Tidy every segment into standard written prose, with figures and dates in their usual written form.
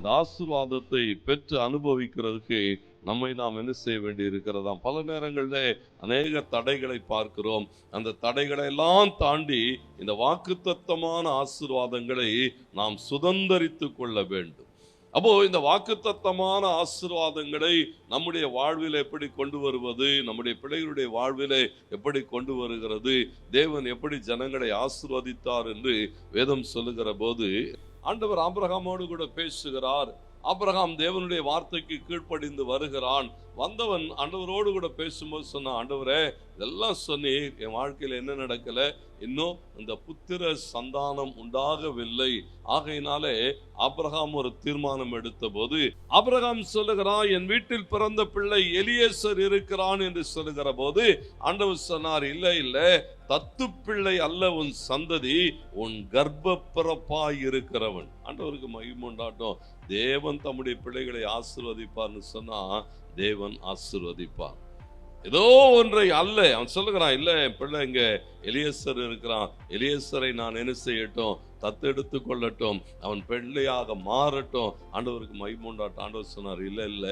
இந்த ஆசீர்வாதத்தை பெற்று அனுபவிக்கிறதுக்கு நம்மை நாம் என்ன செய்ய வேண்டி இருக்கிறதாம். பல நேரங்களில் அநேக தடைகளை பார்க்கிறோம். அந்த தடைகளை எல்லாம் தாண்டி இந்த வாக்குத்தத்தமான ஆசீர்வாதங்களை நாம் சுதந்தரித்து கொள்ள வேண்டும். அப்போ இந்த வாக்குத்தத்தமான ஆசீர்வாதங்களை நம்முடைய வாழ்வில் எப்படி கொண்டு வருவது, நம்முடைய பிள்ளைகளுடைய வாழ்விலே எப்படி கொண்டு வருகிறது, தேவன் எப்படி ஜனங்களை ஆசீர்வதித்தார் என்று வேதம் சொல்லுகிற போது ஆண்டவர் ஆபிரகாமோடு கூட பேசுகிறார். ஆபிரகாம் தேவனுடைய வார்த்தைக்கு கீழ்ப்படிந்து வருகிறான். வந்தவன் ஆண்டவரோடு கூட பேசும்போது சொன்னான், ஆண்டவரே இதெல்லாம் சொன்னீர், என் வாழ்க்கையில் என்ன நடக்கல, இன்னும் இந்த புத்திர சந்தானம் உண்டாகவில்லை. ஆகையினாலே ஆபிரகாம் ஒரு தீர்மானம் எடுத்த போது ஆபிரகாம் சொல்லுகிறான், என் வீட்டில் பிறந்த பிள்ளை எலியேசர் இருக்கிறான் என்று சொல்லுகிற போது ஆண்டவர் சொன்னார், இல்ல தத்து பிள்ளை அல்ல உன் சந்ததி, உன் கர்ப்ப பிறப்பாய் இருக்கிறவன். ஆண்டவருக்கு மகிமை உண்டாட்டும். தேவன் தம்முடைய பிள்ளைகளை ஆசீர்வதிப்பார்னு சொன்னா தேவன் ஆசீர்வதிப்பார். ஏதோ ஒன்றை அல்ல, அவன் சொல்லுகிறான், இல்ல என் பிள்ளை இங்க எலியேசர் இருக்கிறான், எலியேசரை நான் என்ன செய்யட்டும், தத்தெடுத்து கொள்ளட்டும், அவன் பிள்ளையாக மாறட்டும். ஆண்டவருக்கு மகிமை உண்டாட்டும். ஆண்டவர் சொன்னார், இல்ல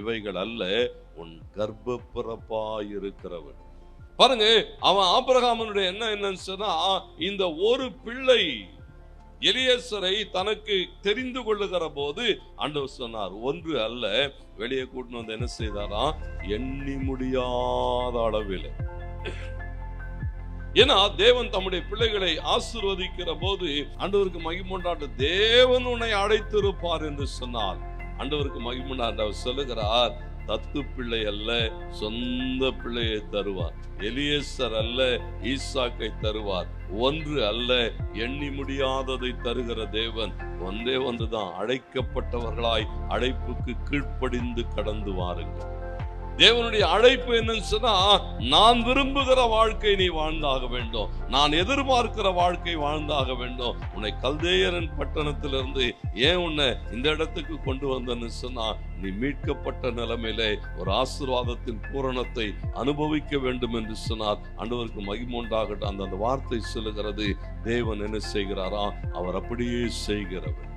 இவைகள் அல்ல, உன் கர்ப்ப பிறப்பாய் இருக்கிறவன். பாருங்க, அவன் ஆபிரகாமனுடைய என்னன்னு சொன்னா, இந்த ஒரு பிள்ளை எலியேசரை தனக்கு தெரிந்து கொள்ளுகிற போது ஆண்டவர் சொன்னார், ஒன்று அல்ல, வெளியே கூட்டின்னு வந்து என்ன செய்தாராம், எண்ணி முடியாத அளவில். ஏன்னா தேவன் தம்முடைய பிள்ளைகளை ஆசீர்வதிக்கிற போது ஆண்டவருக்கு மகிமை உண்டாட்ட, தேவன் உன்னை அழைத்திருப்பார் என்று சொன்னார். ஆண்டவருக்கு மகிமை உண்டாட்ட. அவர் சொல்லுகிறார், தத்து பிள்ளை அல்ல, சொந்த பிள்ளையை தருவார். எலியேசர் அல்ல, ஈசாக்கை தருவார். ஒன்று அல்ல, எண்ணி முடியாததை தருகிற தேவன் ஒன்றே ஒன்றுதான். அழைக்கப்பட்டவர்களாய் அழைப்புக்கு கீழ்ப்படிந்து கடந்து வாருங்கள். தேவனுடைய அழைப்பு என்னன்னு சொன்னா, நான் விரும்புகிற வாழ்க்கை நீ வாழ்ந்தாக வேண்டும், நான் எதிர்பார்க்கிற வாழ்க்கை வாழ்ந்தாக வேண்டும். உன்னை கல்தேயரின் பட்டணத்திலிருந்து ஏன் உன்னை இந்த இடத்துக்கு கொண்டு வந்தேன்னு சொன்னா, நீ மீட்கப்பட்ட நிலைமையிலே ஒரு ஆசீர்வாதத்தின் பூரணத்தை அனுபவிக்க வேண்டும் என்று சொன்னார். ஆண்டவருக்கு மகிமை உண்டாகட்டும். அந்த வார்த்தை சொல்லுகிறது, தேவன் என்ன செய்கிறாரா, அவர் அப்படியே செய்கிறவர்.